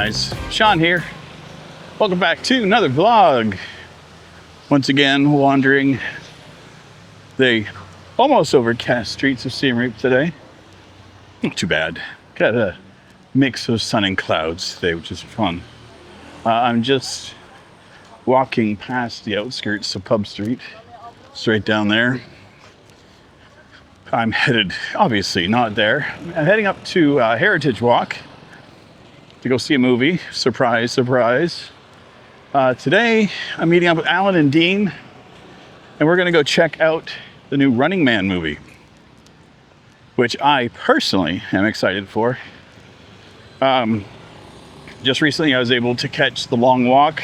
guys, Sean here. Welcome back to another vlog. Once again, wandering the almost overcast streets of Siem today. Not too bad. Got a mix of sun and clouds today, which is fun. I'm just walking past the outskirts of Pub Street, straight down there. I'm headed, obviously not there. I'm heading up to Heritage Walk to go see a movie. Surprise, surprise. Today, I'm meeting up with Alan and Dean, and we're gonna go check out the new Running Man movie, which I personally am excited for. Just recently I was able to catch The Long Walk,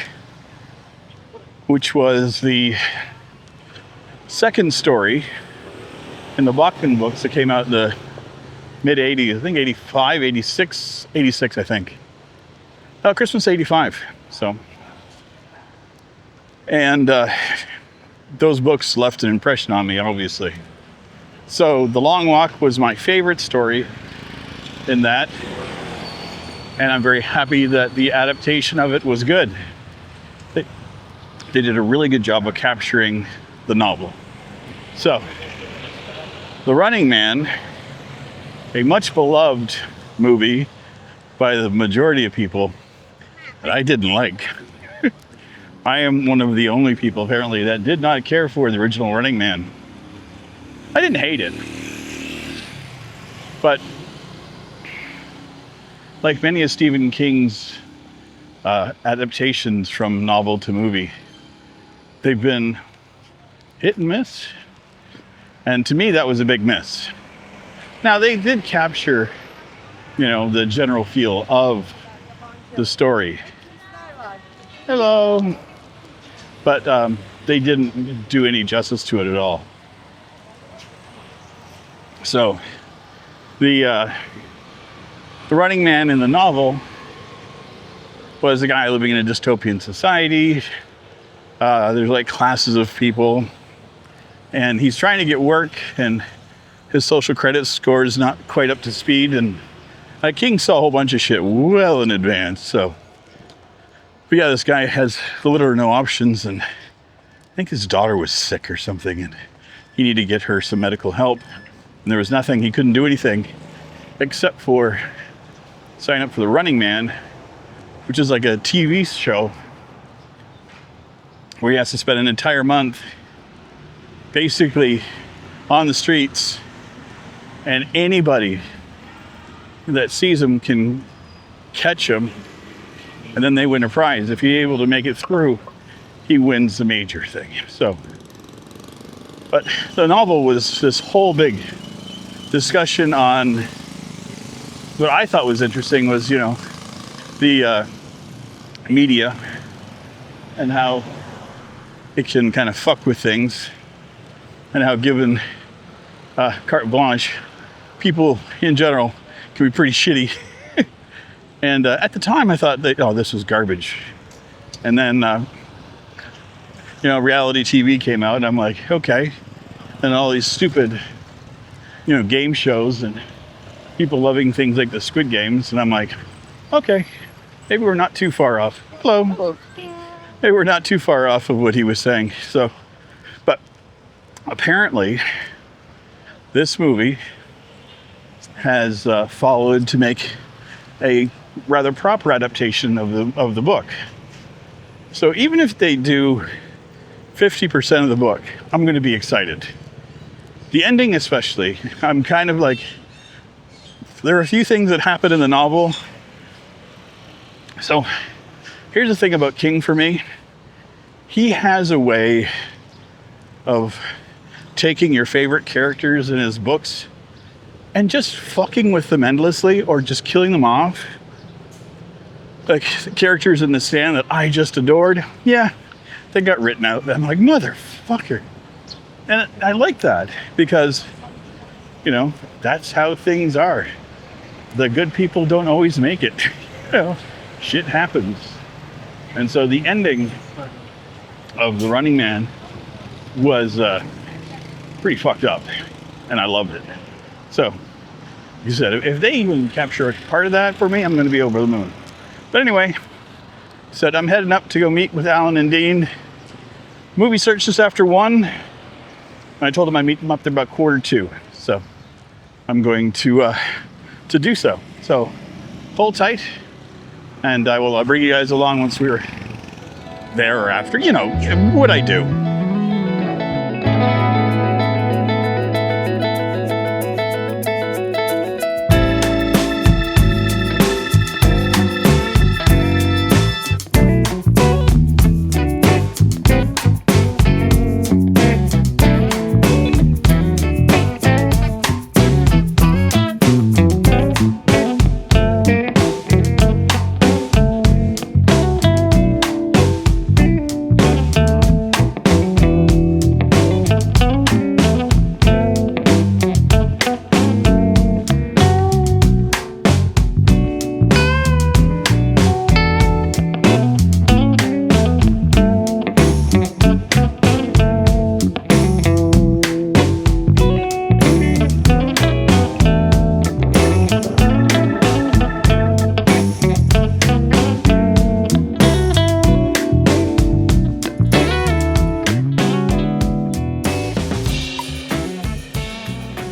which was the second story in the Bachman books that came out in the mid-80s, I think 85, 86, I think. Christmas 85, so. And those books left an impression on me, obviously. So The Long Walk was my favorite story in that, and I'm very happy that the adaptation of it was good. They did a really good job of capturing the novel. So, The Running Man, a much beloved movie by the majority of people that I didn't like. I am one of the only people apparently that did not care for the original Running Man. I didn't hate it, but like many of Stephen King's adaptations from novel to movie, they've been hit and miss. And to me, that was a big miss. Now, they did capture, the general feel of the story. Hello. But they didn't do any justice to it at all. So, the Running Man in the novel was a guy living in a dystopian society. There's like classes of people. And he's trying to get work, and his social credit score is not quite up to speed. And King saw a whole bunch of shit well in advance. So, but yeah, this guy has little or no options, and I think his daughter was sick or something, and he needed to get her some medical help. And there was nothing, he couldn't do anything except for sign up for the Running Man, which is like a TV show where he has to spend an entire month basically on the streets, and anybody that sees him can catch him, and then they win a prize. If he's able to make it through, he wins the major thing. So, but the novel was this whole big discussion on what I thought was interesting was, the media and how it can kind of fuck with things, and how given carte blanche, people in general can be pretty shitty. And at the time I thought that, this was garbage. And then, reality TV came out, and I'm like, okay. And all these stupid, game shows and people loving things like the Squid Games. And I'm like, okay, maybe we're not too far off. Hello. Maybe we're not too far off of what he was saying. So, but apparently this movie has followed to make a rather proper adaptation of the book. So even if they do 50% of the book, I'm going to be excited. The ending especially, I'm kind of like, there are a few things that happen in the novel. So here's the thing about King for me. He has a way of taking your favorite characters in his books and just fucking with them endlessly, or just killing them off. Like the characters in The Stand that I just adored, yeah, they got written out. I'm like, motherfucker. And I like that because, that's how things are. The good people don't always make it. Shit happens. And so the ending of The Running Man was pretty fucked up, and I loved it. So, like you said, if they even capture a part of that for me, I'm going to be over the moon. But anyway, said I'm heading up to go meet with Alan and Dean. Movie search just after 1. And I told them I'd meet them up there about 1:45. So I'm going to do so. So hold tight, and I will bring you guys along once we're there or after. You know what I do.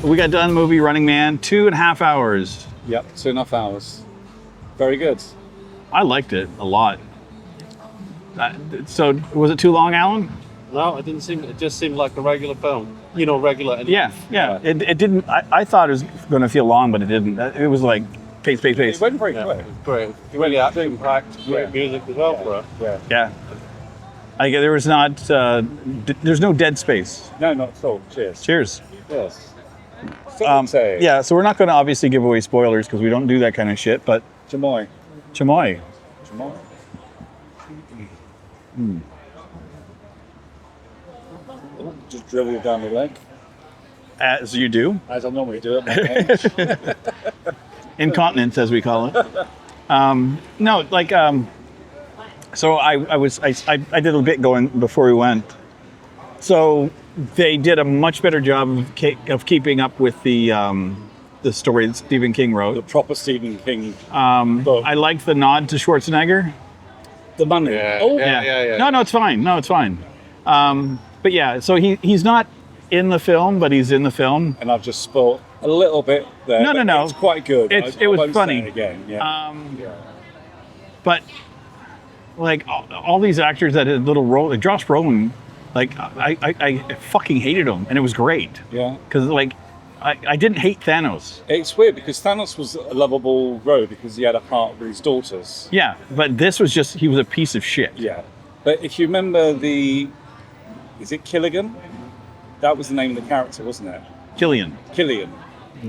We got done movie Running Man, 2.5 hours. Yep, 2.5 hours. Very good. I liked it a lot. So was it too long, Alan? No, it didn't seem. It just seemed like a regular film. You know, regular. Yeah. It didn't. I thought it was going to feel long, but it didn't. It was like pace. It went very Yeah, quick. it was great. Really action-packed, great music as well for it. Yeah. Yeah. There was not. There's no dead space. No, not at all. Cheers. Cheers. Yes. Yeah. So we're not going to obviously give away spoilers because we don't do that kind of shit. But Chamoy. Chamoy. Just dribble it down the leg, As you do. as I normally do it. Incontinence, as we call it. No, like, so I did a bit going before we went. So they did a much better job of keeping up with the story that Stephen King The wrote. proper Stephen King. I liked the nod to Schwarzenegger. The money. Yeah. Oh, Yeah. No, it's fine. No, it's fine. But yeah, so he's not in the film, but he's in the film. And I've just spoiled a little bit there. No. but It's quite good. It I was won't say funny. it again. Yeah. But like all these actors that had little role, like Josh Brolin, like I fucking hated him, and it was great Yeah. because like I didn't hate Thanos. It's weird because Thanos was a lovable rogue because he had a heart with his daughters. Yeah, but this was just he was a piece of shit. Yeah. But if you remember is it Killigan? That was the name of the character, wasn't it? Killian,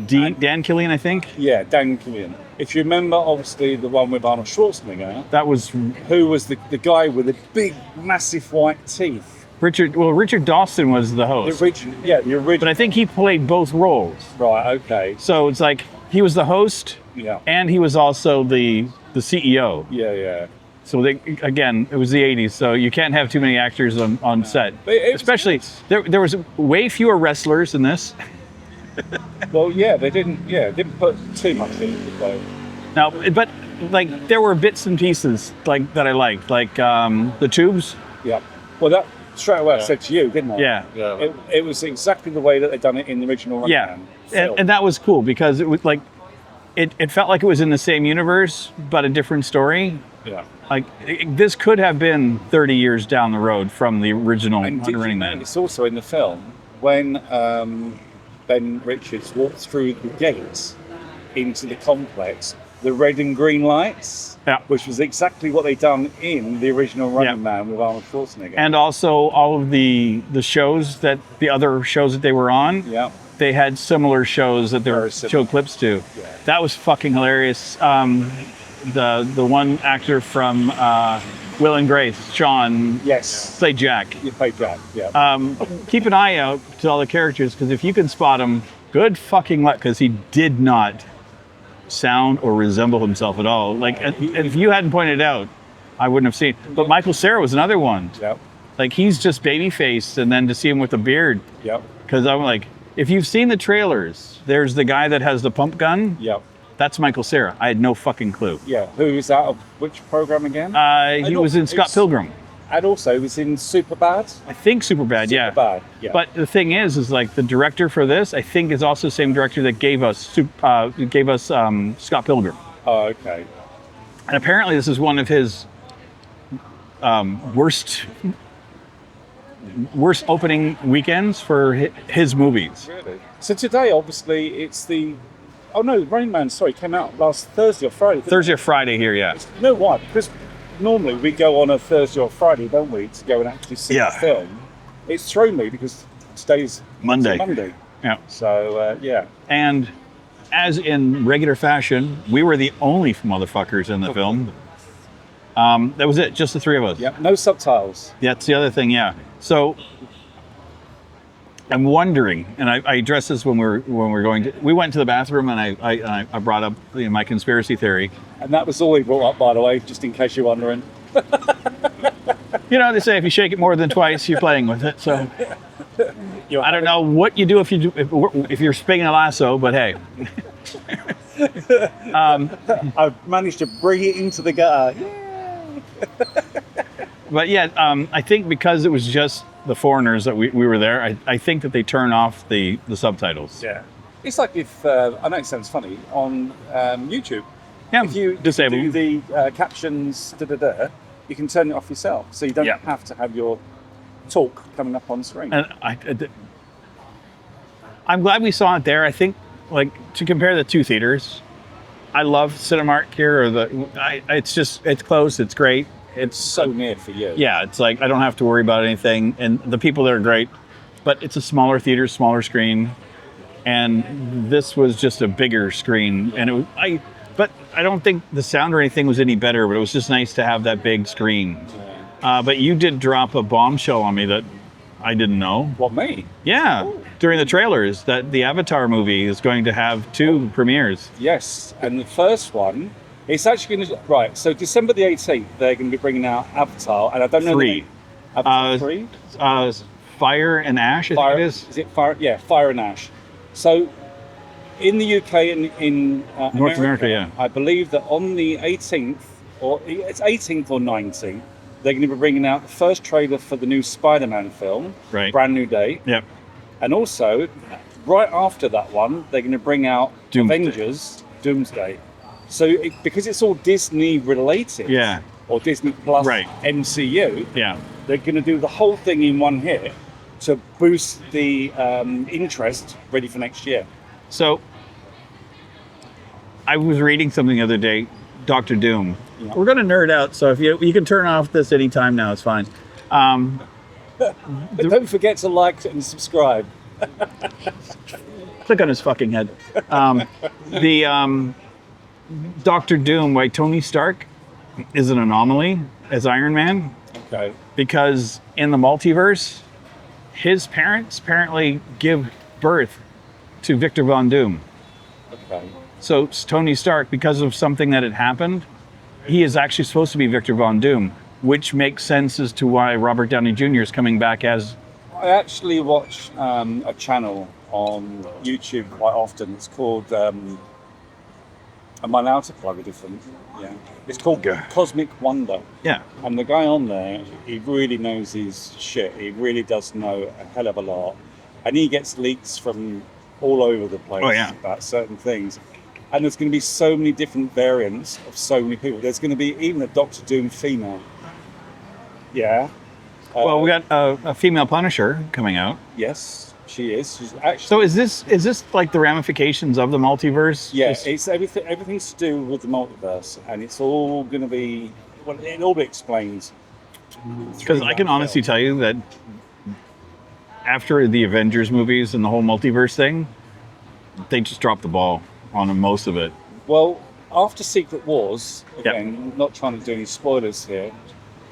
Dan Killian, I think. Yeah, Dan Killian. If you remember, obviously, the one with Arnold Schwarzenegger, That was who was the guy with the big, massive white teeth. Richard. Well, Richard Dawson was the The host, original, yeah, the original. but I think he played both roles. Right, okay. So it's like he was the host, Yeah, and he was also the CEO. yeah. So again, it was the 80s, so you can't have too many actors on set. But it was Especially, there was way fewer wrestlers in this. Well, yeah, they didn't put too much into it, though. Now, but like there were bits and pieces like that I liked, like the tubes. Yeah. Well, that straight away I said to you, didn't I? Yeah. It was exactly the way that they'd done it in the original Running Yeah, Man film. and that was cool because it was like it felt like it was in the same universe but a different story. Yeah. Like this could have been 30 years down the road from the original And did you Running Man. notice also in the film when Ben Richards walked through the gates into the complex, the red and green lights, Yeah. which was exactly what they'd done in the original Running Yeah. Man with Arnold Schwarzenegger. And also all of the shows the other shows that they were on. yeah, They had similar shows that they Very were similar. showed clips to. Yeah. That was fucking hilarious. The one actor from Will and Grace, Sean, yes, played Jack. you played Jack. Yeah, Keep an eye out to all the characters because if you can spot him, good fucking luck because he did not sound or resemble himself at all. Like and if you hadn't pointed it out, I wouldn't have seen. But Michael Cera was another one. yeah, Like he's just baby faced, and then to see him with a beard. yeah, Because I'm like, if you've seen the trailers, there's the guy that has the pump gun. yeah. That's Michael Cera. I had no fucking clue. Yeah, who is out of which program again? He was in Scott Pilgrim. And also he was in Superbad. I think Superbad, yeah. Superbad, yeah. But the thing is like the director for this, I think, is also the same director that gave us Scott Pilgrim. Oh, okay. And apparently this is one of his worst opening weekends for his movies. Really? So today, obviously, it's the... Oh no, Rain Man, sorry, came out last Thursday or Friday. Thursday or Friday here, yeah. You know why? Because normally we go on a Thursday or Friday, don't we, to go and actually see the film. It's thrown me because today's Monday. Yeah. So, yeah. And as in regular fashion, we were the only motherfuckers in the film. That was it, just the three of us. Yeah, no subtitles. Yeah, that's the other thing, yeah. So I'm wondering, and I addressed this when we went to the bathroom, and I brought up my conspiracy theory. And that was all he brought up, by the way, just in case you're wondering. You know, they say if you shake it more than twice, you're playing with it. So I don't know what you do if you're spinning a lasso, but hey. I've managed to bring it into the gutter. But yeah, I think because it was just the foreigners that we were there, I think that they turn off the subtitles. Yeah. It's like if, I know it sounds funny, on YouTube. Yeah, if you disable do the captions, you can turn it off yourself. So you don't have to have your talk coming up on screen. And I'm glad we saw it there. I think, like, to compare the two theaters, I love Cinemark here. It's close. It's great. It's so near for you. Yeah, it's like I don't have to worry about anything, and the people there are great. But it's a smaller theater, smaller screen, and this was just a bigger screen. And but I don't think the sound or anything was any better. But it was just nice to have that big screen. But you did drop a bombshell on me that I didn't know. What, me? Yeah. Ooh. During the trailers, that the Avatar movie is going to have two premieres. Yes, and the first one, it's actually going to... Right, so December the 18th, they're going to be bringing out Avatar, and I don't know... 3. Avatar 3? Fire and Ash, I think it is. Is it Fire? Yeah, Fire and Ash. So, in the UK and in North America, yeah. I believe that on the 18th, or it's 18th or 19th, they're going to be bringing out the first trailer for the new Spider-Man film, right. Brand New Day. Yep. And also, right after that one, they're going to bring out Avengers Doomsday. So, because it's all Disney related, or Disney Plus MCU, they're going to do the whole thing in one hit to boost the interest ready for next year. So, I was reading something the other day, Dr. Doom. Yeah. We're going to nerd out, so if you can turn off this anytime now, it's fine. Don't forget to like and subscribe. Click on his fucking head. Dr. Doom, why Tony Stark is an anomaly as Iron Man. Okay. Because in the multiverse, his parents apparently give birth to Victor Von Doom. Okay. So Tony Stark, because of something that had happened, he is actually supposed to be Victor Von Doom, which makes sense as to why Robert Downey Jr. is coming back as... I actually watch a channel on YouTube quite often. It's called... Am I allowed to plug a different? Yeah. It's called Cosmic Wonder. Yeah. And the guy on there, he really knows his shit. He really does know a hell of a lot. And he gets leaks from all over the place about certain things. And there's going to be so many different variants of so many people. There's going to be even a Doctor Doom female. Yeah. Well, we got a female Punisher coming out. Yes, she is. She's actually. So is this like the ramifications of the multiverse? Yeah, it's everything. Everything's to do with the multiverse, and it's all going to be. Well, it'll all be explained. Because I can honestly tell you that after the Avengers movies and the whole multiverse thing, they just dropped the ball on most of it. Well, after Secret Wars, again, not trying to do any spoilers here,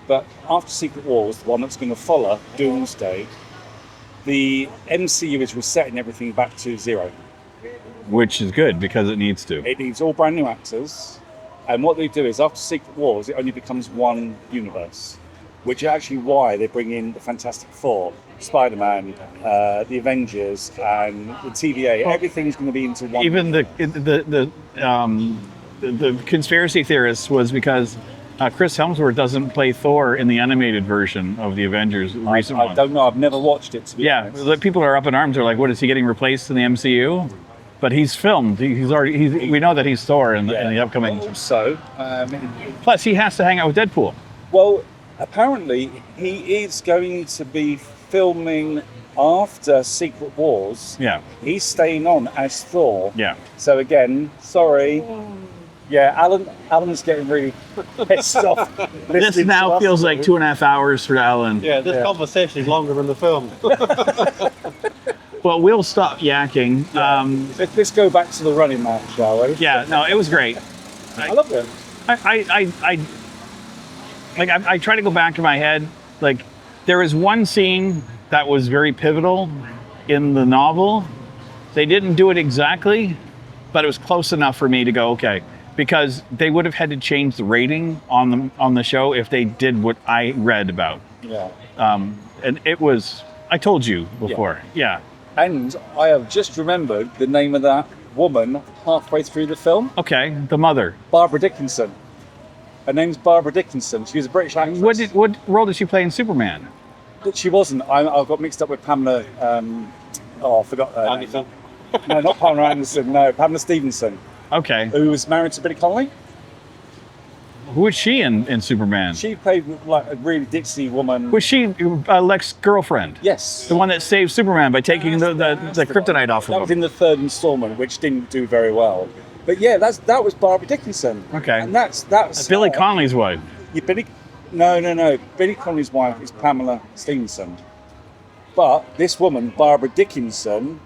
but after Secret Wars, the one that's going to follow Doomsday, the MCU is resetting everything back to zero. Which is good, because it needs to. It needs all brand new actors, and what they do is after Secret Wars, it only becomes one universe. which is actually why they bring in the Fantastic Four, Spider-Man, the Avengers, and the TVA. Everything's going to be into one. Even the conspiracy theorists was because Chris Hemsworth doesn't play Thor in the animated version of the Avengers recent one. I don't know. I've never watched it, to be honest. The people are up in arms. They're like, "What is he getting replaced in the MCU?" But he's filmed. We know that he's Thor in the upcoming. Also, plus he has to hang out with Deadpool. Well, apparently he is going to be filming after Secret Wars. Yeah. He's staying on as Thor. Yeah. So again, sorry. Yeah, Alan's getting really pissed off. This now feels like 2.5 hours for Alan. Yeah, this conversation is longer than the film. Well, we'll stop yakking. Let's go back to the Running Man, shall we? Yeah, no, it was great. I loved it. I try to go back in my head. Like, there was one scene that was very pivotal in the novel. They didn't do it exactly, but it was close enough for me to go, okay. Because they would have had to change the rating on the show if they did what I read about. Yeah. And it was, I told you before. Yeah. And I have just remembered the name of that woman halfway through the film. Okay, the mother. Barbara Dickinson. Her name's Barbara Dickinson. She was a British actress. What role did she play in Superman? She wasn't. I got mixed up with Pamela. I forgot her name. Anderson. No, not Pamela Anderson. No, Pamela Stevenson. Okay. Who was married to Billy Connolly. Who was she in Superman? She played like a really ditzy woman. Was she Lex's girlfriend? Yes. The one that saved Superman by taking the kryptonite off of him. That was in the third installment, which didn't do very well. But yeah, that was Barbara Dickinson. Okay. And that's Billy Connolly's wife. Yeah, No. Billy Connolly's wife is Pamela Stevenson. But this woman, Barbara Dickinson,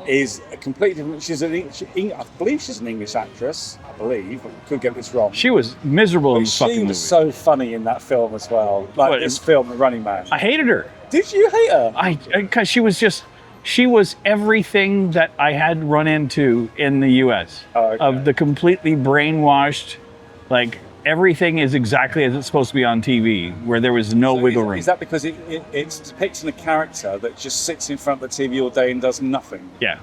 is a completely different. I believe she's an English actress. I believe. I could get this wrong. She was miserable in the fucking movie. She was so funny in that film as well. Like this film, The Running Man. I hated her. Did you hate her? Because she was everything that I had run into in the U.S. Oh, okay. Of the completely brainwashed, like everything is exactly as it's supposed to be on TV, where there was no wiggle room. Is that because it's depicting a character that just sits in front of the TV all day and does nothing? Yeah.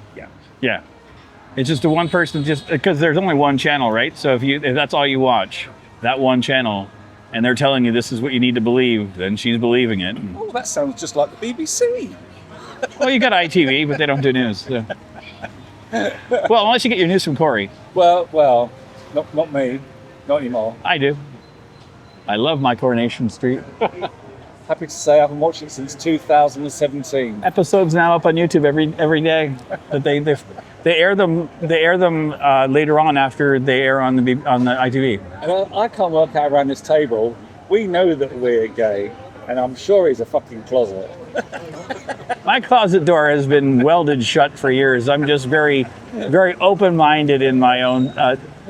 It's just the one person, just because there's only one channel, right? So if that's all you watch, that one channel, and they're telling you this is what you need to believe, then she's believing it. Oh, that sounds just like the BBC. Well, you got ITV, but they don't do news. So. Well, unless you get your news from Corey. Well, not me. Not anymore. I do. I love my Coronation Street. Happy to say I haven't watched it since 2017. Episodes now up on YouTube every day. That they air them later on after they air on the ITV. And I can't work out around this table. We know that we're gay, and I'm sure he's a fucking closet. My closet door has been welded shut for years. I'm just very, very open-minded in my own.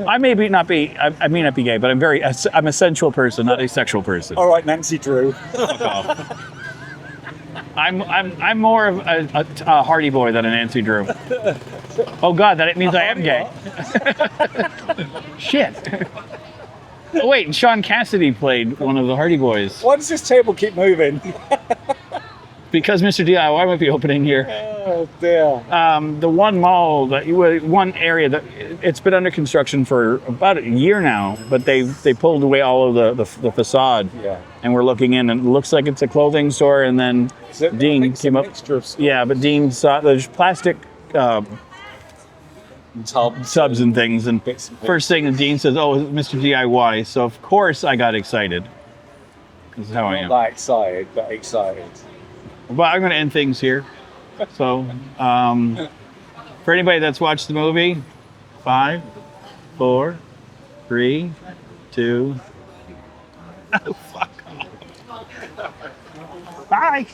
I may not be gay, but I'm a sensual person, not a sexual person. All right, Nancy Drew. I'm more of a Hardy Boy than a Nancy Drew. Oh God, that means I am gay. Shit. Oh wait, Sean Cassidy played one of the Hardy Boys. Why does this table keep moving? Because Mr. DIY might be opening here. Oh dear. The one mall, one area that it's been under construction for about a year now, but they pulled away all of the facade. Yeah. And we're looking in, and it looks like it's a clothing store. And then Dean came up. Yeah, but Dean saw there's plastic tubs and things. And first thing, Dean says, "Oh, Mr. DIY." So of course I got excited. This is how I am. Not that excited, but excited. But I'm going to end things here. So, for anybody that's watched the movie, 5, 4, 3, 2. Oh, fuck off. Bye.